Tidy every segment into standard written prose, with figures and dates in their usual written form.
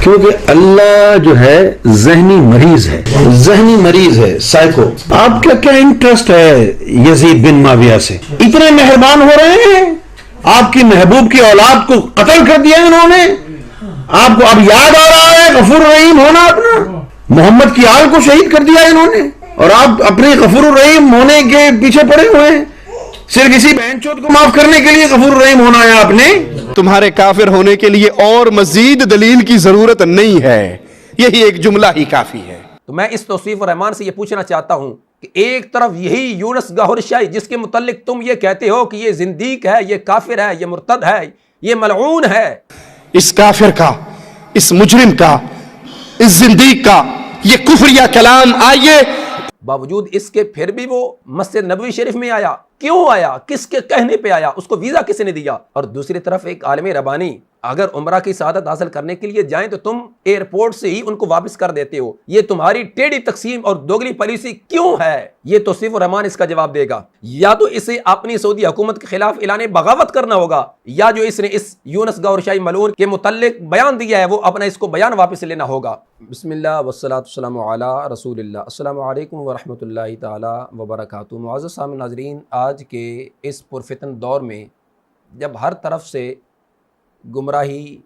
کیونکہ اللہ جو ہے ذہنی مریض ہے سائیکو. آپ کا کیا انٹرسٹ ہے یزید بن معاویہ سے؟ اتنے مہربان ہو رہے ہیں، آپ کی محبوب کی اولاد کو قتل کر دیا انہوں نے، آپ کو اب یاد آ رہا ہے غفور الرحیم ہونا اپنا؟ محمد کی آل کو شہید کر دیا انہوں نے، اور آپ اپنے غفور الرحیم ہونے کے پیچھے پڑے ہوئے ہیں. صرف اسی بہن چود کو معاف کرنے کے لیے غفور الرحیم ہونا ہے آپ نے. تمہارے کافر ہونے کے لیے اور مزید دلیل کی ضرورت نہیں ہے، یہی ایک جملہ ہی کافی ہے. تو میں اس توصیف الرحمان سے یہ پوچھنا چاہتا ہوں کہ ایک طرف یہی یونس گوہر شاہی جس کے متعلق تم یہ کہتے ہو کہ یہ زندیق ہے، یہ کافر ہے، یہ مرتد ہے، یہ ملعون ہے، اس کافر کا، اس مجرم کا، اس زندیق کا یہ کفریہ کلام آئیے، باوجود اس کے پھر بھی وہ مسجد نبوی شریف میں آیا. کیوں آیا؟ کس کے کہنے پہ آیا؟ اس کو ویزا کس نے دیا؟ اور دوسری طرف ایک عالم ربانی اگر عمرہ کی سعادت حاصل کرنے کے لیے جائیں تو تم ایئرپورٹ سے ہی ان کو واپس کر دیتے ہو. یہ تمہاری ٹیڑھی تقسیم اور دوگلی پالیسی کیوں ہے؟ یہ توصیف الرحمان اس کا جواب دے گا. یا تو اسے اپنی سعودی حکومت کے خلاف اعلان بغاوت کرنا ہوگا، یا جو اس نے اس یونس گوہر شاہی ملعون کے متعلق بیان دیا ہے وہ اپنا اس کو بیان واپس لینا ہوگا. بسم اللہ والصلاۃ والسلام علی رسول اللہ. السلام علیکم ورحمۃ اللہ تعالی وبرکاتہ. معزز سامعین ناظرین، آج کے اس پرفتن دور میں جب ہر طرف سے گمراہی،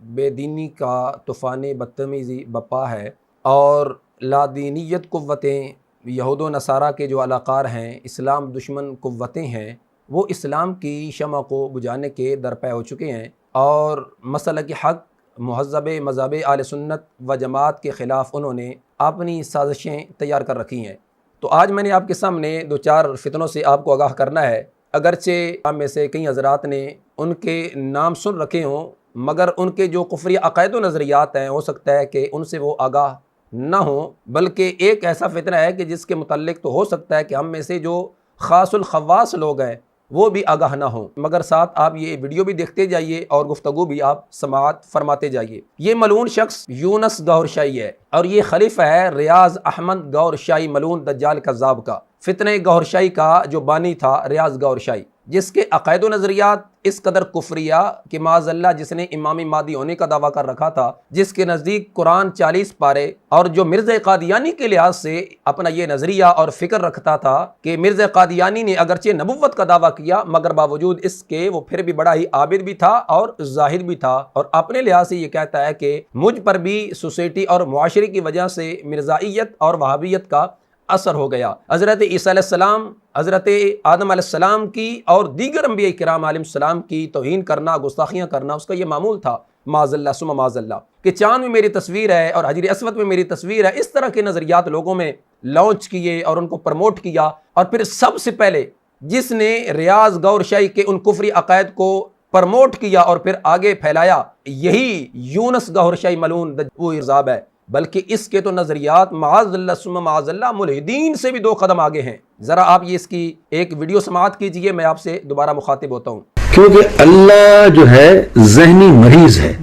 بے دینی کا طوفان بدتمیزی بپا ہے اور لادینیت قوتیں، یہود و نصارہ کے جو علاقار ہیں، اسلام دشمن قوتیں ہیں، وہ اسلام کی شمع کو بجھانے کے درپے ہو چکے ہیں اور مسلک حق مہذب مذہب اہل سنت و جماعت کے خلاف انہوں نے اپنی سازشیں تیار کر رکھی ہیں. تو آج میں نے آپ کے سامنے دو چار فتنوں سے آپ کو آگاہ کرنا ہے. اگرچہ ہم میں سے کئی حضرات نے ان کے نام سن رکھے ہوں، مگر ان کے جو کفری عقائد و نظریات ہیں ہو سکتا ہے کہ ان سے وہ آگاہ نہ ہوں، بلکہ ایک ایسا فتنہ ہے کہ جس کے متعلق تو ہو سکتا ہے کہ ہم میں سے جو خاص الخواص لوگ ہیں وہ بھی آگاہ نہ ہوں. مگر ساتھ آپ یہ ویڈیو بھی دیکھتے جائیے اور گفتگو بھی آپ سماعت فرماتے جائیے. یہ ملعون شخص یونس گوہر شاہی ہے اور یہ خلیفہ ہے ریاض احمد گوہر شاہی ملعون دجال کذاب کا. فتنہ گوہر شاہی کا جو بانی تھا ریاض گوہر شاہی، جس کے عقائد و نظریات اس قدر کفریہ کہ معاذ اللہ جس نے امام مہدی ہونے کا دعویٰ کر رکھا تھا، جس کے نزدیک قرآن 40 پارے، اور جو مرزا قادیانی کے لحاظ سے اپنا یہ نظریہ اور فکر رکھتا تھا کہ مرزا قادیانی نے اگرچہ نبوت کا دعویٰ کیا مگر باوجود اس کے وہ پھر بھی بڑا ہی عابد بھی تھا اور زاہد بھی تھا، اور اپنے لحاظ سے یہ کہتا ہے کہ مجھ پر بھی سوسائٹی اور معاشرے کی وجہ سے مرزائیت اور وہابیت کا اثر ہو گیا. حضرت عیسیٰ علیہ السلام، حضرت آدم علیہ السلام کی اور دیگر انبیاء کرام علیہ السلام کی توہین کرنا، گستاخیاں کرنا اس کا یہ معمول تھا. معاذ اللہ ثم معاذ اللہ کہ چاند میں میری تصویر ہے اور حجر اسود میں میری تصویر ہے. اس طرح کے نظریات لوگوں میں لانچ کیے اور ان کو پروموٹ کیا، اور پھر سب سے پہلے جس نے ریاض گوہر شاہی کے ان کفری عقائد کو پروموٹ کیا اور پھر آگے پھیلایا، یہی یونس گوہر شاہی ملعون وہ ارزاب ہے. بلکہ اس کے تو نظریات معاذ اللہ ثم معاذ اللہ ملحدین سے بھی 2 قدم آگے ہیں. ذرا آپ یہ اس کی ایک ویڈیو سماعت کیجئے، میں آپ سے دوبارہ مخاطب ہوتا ہوں. کیونکہ اللہ جو ہے ذہنی مریض ہے.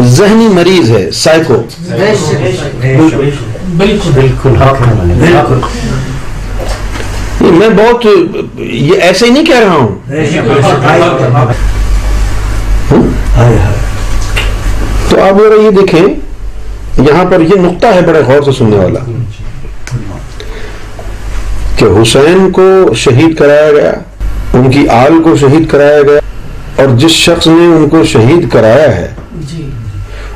ذہنی مریض ہے، سائیکو. میں بہت یہ ایسے ہی نہیں کہہ رہا ہوں. تو آپ ذرا یہ دیکھیں، یہاں پر یہ نقطہ ہے بڑے غور سے سننے والا کہ حسین کو شہید کرایا گیا، ان کی آل کو شہید کرایا گیا، اور جس شخص نے ان کو شہید کرایا ہے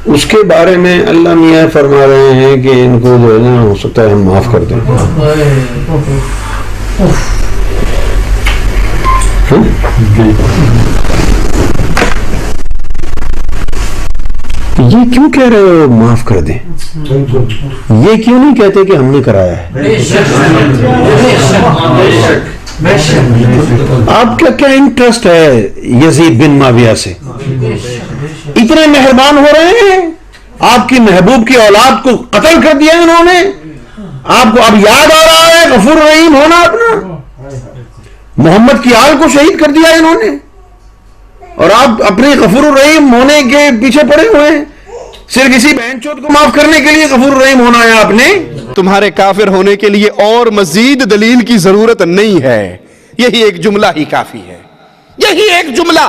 اس کے بارے میں اللہ میاں فرما رہے ہیں کہ ان کو جو ہے نا ہو سکتا ہے ہم معاف کر دیں. یہ کیوں کہہ رہے ہو معاف کر دیں؟ یہ کیوں نہیں کہتے کہ ہم نے کرایا ہے؟ آپ کا کیا انٹرسٹ ہے یزید بن معاویہ سے؟ اتنے مہربان ہو رہے ہیں، آپ کی محبوب کی اولاد کو قتل کر دیا انہوں نے، آپ کو اب یاد آ رہا ہے غفور الرحیم ہونا اپنا؟ محمد کی آل کو شہید کر دیا انہوں نے، اور آپ اپنے غفور الرحیم ہونے کے پیچھے پڑے ہوئے ہیں. صرف اسی بہن چود کو معاف کرنے کے لیے غفور الرحیم ہونا ہے آپ نے. تمہارے کافر ہونے کے لیے اور مزید دلیل کی ضرورت نہیں ہے، یہی ایک جملہ ہی کافی ہے. یہی ایک جملہ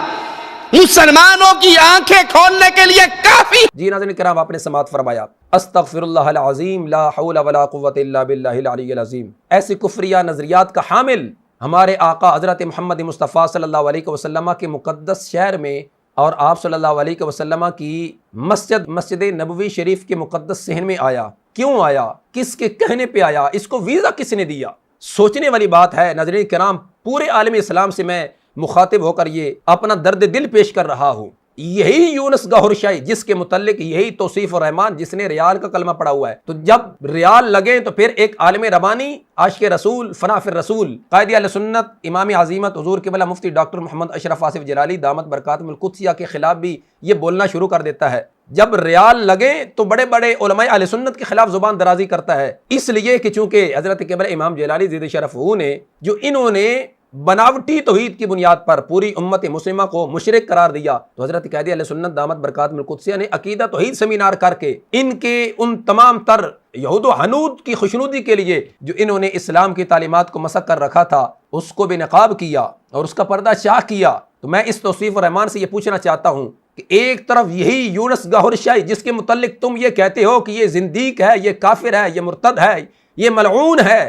مسلمانوں کی آنکھیں کھولنے کے لیے کافی۔ جی ناظرین کرام، آپ نے سماعت فرمایا استغفر اللہ العظیم لا حول ولا قوت الا باللہ العلی العظیم۔ ایسی کفریہ نظریات کا حامل ہمارے آقا حضرت محمد مصطفیٰ صلی اللہ علیہ وسلم کے مقدس شہر میں اور آپ صلی اللہ علیہ وسلم کی مسجد نبوی شریف کے مقدس صحن میں آیا۔ کیوں آیا؟ کس کے کہنے پہ آیا؟ اس کو ویزا کس نے دیا؟ سوچنے والی بات ہے ناظرین کرام۔ پورے عالم اسلام سے میں مخاطب ہو کر یہ اپنا درد دل پیش کر رہا ہوں۔ یہی یونس گوہر شاہی جس کے متعلق یہی توصیف الرحمان جس نے ریال کا کلمہ پڑھا ہوا ہے، تو جب ریال لگے تو پھر ایک عالم ربانی، عاشق رسول، فنا فی الرسول، قائد اہل سنت، امام عظیمت حضور قبلہ مفتی ڈاکٹر محمد اشرف آصف جلالی دامت برکاتہم القدسیہ کے خلاف بھی یہ بولنا شروع کر دیتا ہے۔ جب ریال لگے تو بڑے بڑے علماء اہل سنت کے خلاف زبان درازی کرتا ہے، اس لیے کہ چونکہ حضرت قبلہ امام جلالی زید شرف نے جو انہوں نے بناوٹی توحید کی بنیاد پر پوری امت مسلمہ کو مشرک قرار دیا، تو حضرت قائد اہل سنت دامت برکاتہم القدسیہ نے عقیدہ توحید سیمینار کر کے ان کے ان تمام تر یہود و حنود کی خوشنودی کے لیے جو انہوں نے اسلام کی تعلیمات کو مسخ کر رکھا تھا اس کو بے نقاب کیا اور اس کا پردہ چاک کیا۔ تو میں اس توصیف الرحمان سے یہ پوچھنا چاہتا ہوں کہ ایک طرف یہی یونس گوہر شاہی جس کے متعلق تم یہ کہتے ہو کہ یہ زندیق ہے، یہ کافر ہے، یہ مرتد ہے، یہ ملعون ہے،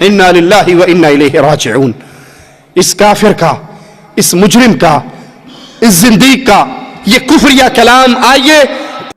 انا للہ و انا الیہ راجعون، اس کافر کا، اس مجرم کا، اس زندیق کا یہ کفریہ کلام آئیے،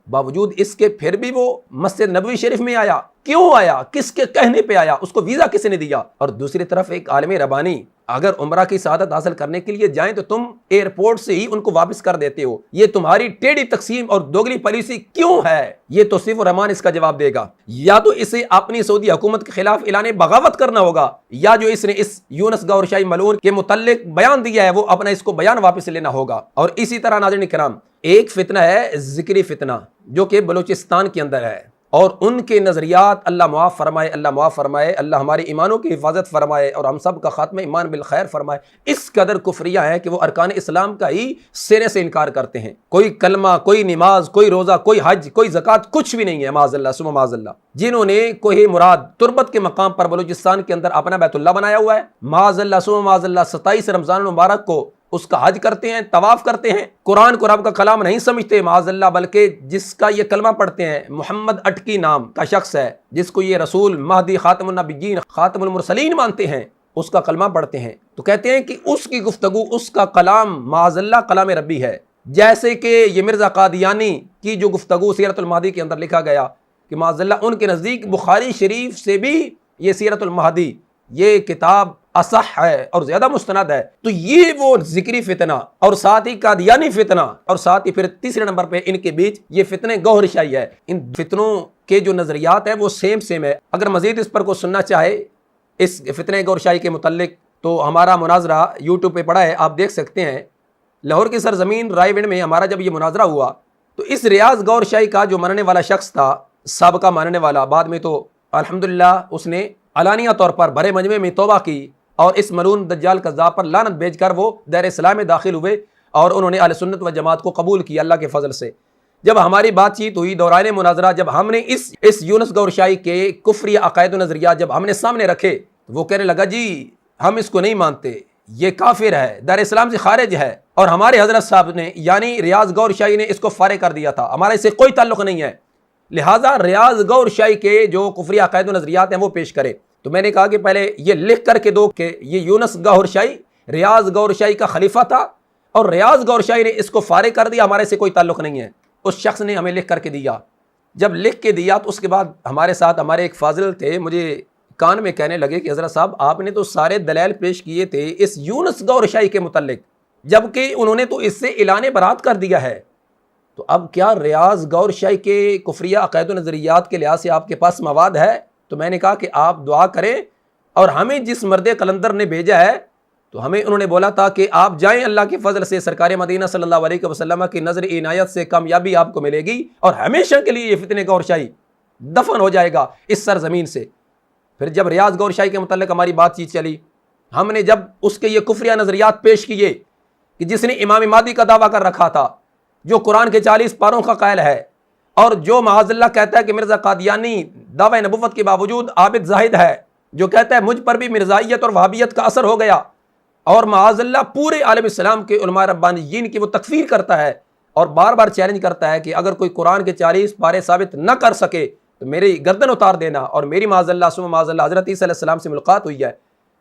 باوجود اس کے پھر بھی وہ مسجد نبوی شریف میں آیا۔ کیوں آیا؟ کس کے کہنے پہ آیا؟ اس کو ویزا کس نے دیا؟ اور دوسری طرف ایک عالم ربانی، اگر عمرہ کی سعادت حاصل کرنے کے لیے جائیں تو تم ایئرپورٹ سے ہی ان کو واپس کر دیتے ہو۔ یہ تمہاری ٹیڑھی تقسیم اور دوگلی پالیسی کیوں ہے؟ یہ توصیف الرحمان اس کا جواب دے گا۔ یا تو اسے اپنی سعودی حکومت کے خلاف اعلان بغاوت کرنا ہوگا، یا جو اس نے اس یونس گوہر شاہی ملعون کے متعلق بیان دیا ہے وہ اپنا اس کو بیان واپس لینا ہوگا۔ اور اسی طرح ناظرین کرام، ایک فتنہ ہے ذکری فتنہ جو کہ بلوچستان کے اندر ہے، اور ان کے نظریات اللہ معاف فرمائے، اللہ معاف فرمائے، اللہ ہمارے ایمانوں کی حفاظت فرمائے اور ہم سب کا خاتمہ ایمان بالخیر فرمائے۔ اس قدر کفریہ ہیں کہ وہ ارکان اسلام کا ہی سرے سے انکار کرتے ہیں۔ کوئی کلمہ، کوئی نماز، کوئی روزہ، کوئی حج، کوئی زکوٰۃ، کچھ بھی نہیں ہے معاذ اللہ ثم معاذ اللہ۔ جنہوں نے کوہ مراد تربت کے مقام پر بلوچستان کے اندر اپنا بیت اللہ بنایا ہوا ہے، معاذ اللہ ثم معاذ اللہ 27 رمضان المبارک کو اس کا حج کرتے ہیں، طواف کرتے ہیں، قرآن کو رب کا کلام نہیں سمجھتے معاذ اللہ، بلکہ جس کا یہ کلمہ پڑھتے ہیں محمد اٹکی نام کا شخص ہے جس کو یہ رسول، مہدی، خاتم النبیین، خاتم المرسلین مانتے ہیں، اس کا کلمہ پڑھتے ہیں تو کہتے ہیں کہ اس کی گفتگو، اس کا کلام معاذ اللہ کلام ربی ہے۔ جیسے کہ یہ مرزا قادیانی کی جو گفتگو سیرت المہدی کے اندر لکھا گیا کہ معاذ اللہ ان کے نزدیک بخاری شریف سے بھی یہ سیرت المہدی یہ کتاب اصح ہے اور زیادہ مستند ہے۔ تو یہ وہ ذکری فتنہ اور ساتھ ہی قادیانی فتنہ اور ساتھ ہی پھر تیسرے نمبر پہ ان کے بیچ یہ فتنے گوہر شاہی ہے۔ ان فتنوں کے جو نظریات ہیں وہ سیم ہے۔ اگر مزید اس پر کو سننا چاہے اس فتنے گوہر شاہی کے متعلق تو ہمارا مناظرہ یوٹیوب پہ پڑا ہے، آپ دیکھ سکتے ہیں۔ لاہور کی سرزمین رائے ونڈ میں ہمارا جب یہ مناظرہ ہوا تو اس ریاض گوہر شاہی کا جو ماننے والا شخص تھا، سابقہ ماننے والا، بعد میں تو الحمدللہ اس نے علانیہ طور پر بڑے مجمع میں توبہ کی اور اس ملعون دجال کذاب پر لعنت بھیج کر وہ دائر اسلام میں داخل ہوئے اور انہوں نے اہل سنت و جماعت کو قبول کیا اللہ کے فضل سے۔ جب ہماری بات چیت ہوئی دوران مناظرہ، جب ہم نے اس یونس گوہر شاہی کے کفری عقائد و نظریات جب ہم نے سامنے رکھے تو وہ کہنے لگا جی ہم اس کو نہیں مانتے، یہ کافر ہے، دائر اسلام سے خارج ہے، اور ہمارے حضرت صاحب نے یعنی ریاض گوہر شاہی نے اس کو فارغ کر دیا تھا، ہمارا اس سے کوئی تعلق نہیں ہے، لہٰذا ریاض گوہر شاہی کے جو کفری عقائد و نظریات ہیں وہ پیش کرے۔ تو میں نے کہا کہ پہلے یہ لکھ کر کے دو کہ یہ یونس گوہر شاہی ریاض گوہر شاہی کا خلیفہ تھا اور ریاض گوہر شاہی نے اس کو فارغ کر دیا، ہمارے سے کوئی تعلق نہیں ہے۔ اس شخص نے ہمیں لکھ کر کے دیا، جب لکھ کے دیا تو اس کے بعد ہمارے ساتھ ہمارے ایک فاضل تھے، مجھے کان میں کہنے لگے کہ حضرت صاحب آپ نے تو سارے دلائل پیش کیے تھے اس یونس گوہر شاہی کے متعلق، جبکہ انہوں نے تو اس سے اعلان برات کر دیا ہے، تو اب کیا ریاض گوہر شاہی کے کفریہ عقائد و نظریات کے لحاظ سے آپ کے پاس مواد ہے؟ تو میں نے کہا کہ آپ دعا کریں، اور ہمیں جس مرد قلندر نے بھیجا ہے تو ہمیں انہوں نے بولا تھا کہ آپ جائیں، اللہ کے فضل سے سرکار مدینہ صلی اللہ علیہ وسلم کی نظر عنایت سے کامیابی آپ کو ملے گی اور ہمیشہ کے لیے یہ فتنے گوہر شاہی دفن ہو جائے گا اس سرزمین سے۔ پھر جب ریاض گوہر شاہی کے متعلق ہماری بات چیت چلی، ہم نے جب اس کے یہ کفریہ نظریات پیش کیے کہ جس نے امام مہدی کا دعویٰ کر رکھا تھا، جو قرآن کے 40 پاروں کا قائل ہے، اور جو معاذ اللہ کہتا ہے کہ مرزا قادیانی دعوی نبوت کے باوجود عابد زاہد ہے، جو کہتا ہے مجھ پر بھی مرزائیت اور وہابیت کا اثر ہو گیا، اور معاذ اللہ پورے عالم اسلام کے علماء ربانیین کی وہ تکفیر کرتا ہے اور بار بار چیلنج کرتا ہے کہ اگر کوئی قرآن کے 40 پارے ثابت نہ کر سکے تو میری گردن اتار دینا. اور میری معاذ اللہ ثم معاذ اللہ حضرت عیسیٰ علیہ السلام سے ملاقات ہوئی ہے.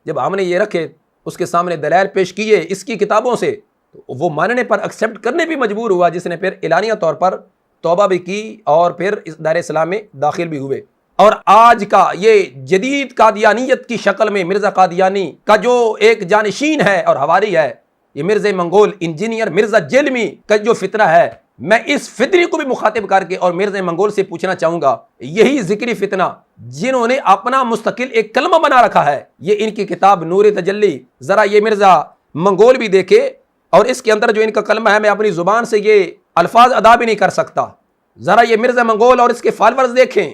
جب ہم نے یہ رکھے اس کے سامنے دلائل پیش کیے اس کی کتابوں سے تو وہ ماننے پر ایکسیپٹ کرنے بھی مجبور ہوا, جس نے پھر اعلانیہ طور پر توبہ بھی کی اور پھر اس دائرہ اسلام میں داخل بھی ہوئے. اور آج کا یہ جدید قادیانیت کی شکل میں مرزا قادیانی کا جو ایک جانشین ہے اور حواری ہے, یہ مرزا منگول انجینئر مرزا جیلمی کا جو فتنہ ہے, میں اس فتنی کو بھی مخاطب کر کے اور مرزا منگول سے پوچھنا چاہوں گا, یہی ذکری فتنہ جنہوں نے اپنا مستقل ایک کلمہ بنا رکھا ہے, یہ ان کی کتاب نور تجلی, ذرا یہ مرزا منگول بھی دیکھے اور اس کے اندر جو ان کا کلمہ ہے میں اپنی زبان سے یہ الفاظ ادا بھی نہیں کر سکتا. ذرا یہ مرزا منگول اور اس کے فالورز دیکھیں.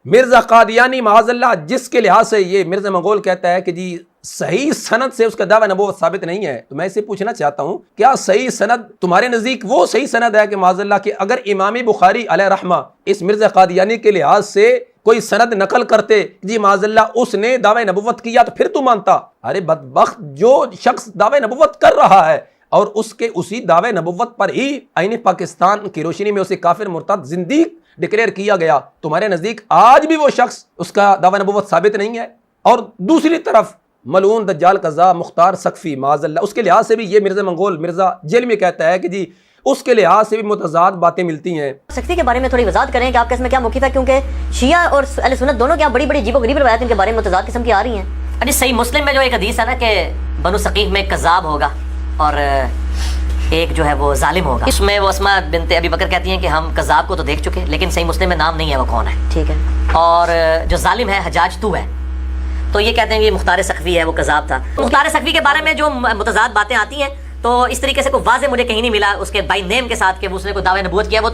مرزا قادیانی معاذ اللہ جس کے لحاظ سے یہ مرزا منگول کہتا ہے کہ جی صحیح سند سے اس کا دعویٰ نبوت ثابت نہیں ہے, تو میں اسے پوچھنا چاہتا ہوں کیا صحیح سند تمہارے نزدیک وہ صحیح سند ہے کہ معاذ اللہ کہ اگر امام بخاری علیہ رحمہ اس مرزا قادیانی کے لحاظ سے کوئی سند نقل کرتے جی معاذ اللہ اس نے دعویٰ نبوت کیا تو پھر تو مانتا؟ ارے بدبخت, جو شخص دعویٰ نبوت کر رہا ہے اور اس کے اسی دعوے نبوت پر ہی آئین پاکستان کی روشنی میں اسے کافر مرتد زندیق ڈکلیئر کیا گیا, تمہارے نزدیک آج بھی وہ شخص اس کا دعوی نبوت ثابت نہیں ہے؟ اور دوسری طرف ملعون دجال قذاب مختار سقفی معاذ اللہ اس کے لحاظ سے بھی یہ مرزا منگول مرزا جیل میں کہتا ہے کہ جی اس کے لحاظ سے بھی متضاد باتیں ملتی ہیں. سختی کے بارے میں تھوڑی وضاحت کریں کہ آپ کا اس میں کیا موقف ہے, کیونکہ شیعہ اور اہل سنت دونوں کے یہاں بڑی بڑی عجیب و غریب روایات ان کے بارے میں متضاد قسم کی آ رہی ہیں. جی صحیح مسلم میں جو ایک حدیث ہے نا کہ بنو ثقیف میں ایک کذاب ہوگا اور ایک جو ہے وہ ظالم ہوگا, اس میں وہ اسماء بنت ابی بکر کہتی ہیں کہ ہم کذاب کو تو دیکھ چکے لیکن صحیح مسلم میں نام نہیں ہے وہ کون ہے. ٹھیک ہے. اور جو ظالم ہے حجاج تو ہے, تو یہ کہتے ہیں کہ یہ مختار سقفی ہے وہ کذاب تھا. مختار سقفی کے بارے میں جو متضاد باتیں آتی ہیں تو اس طریقے سے کوئی واضح مجھے کہیں نہیں ملا اس کے بائی نیم کے ساتھ کہ اس نے کوئی دعوی نبوت کیا. وہ تو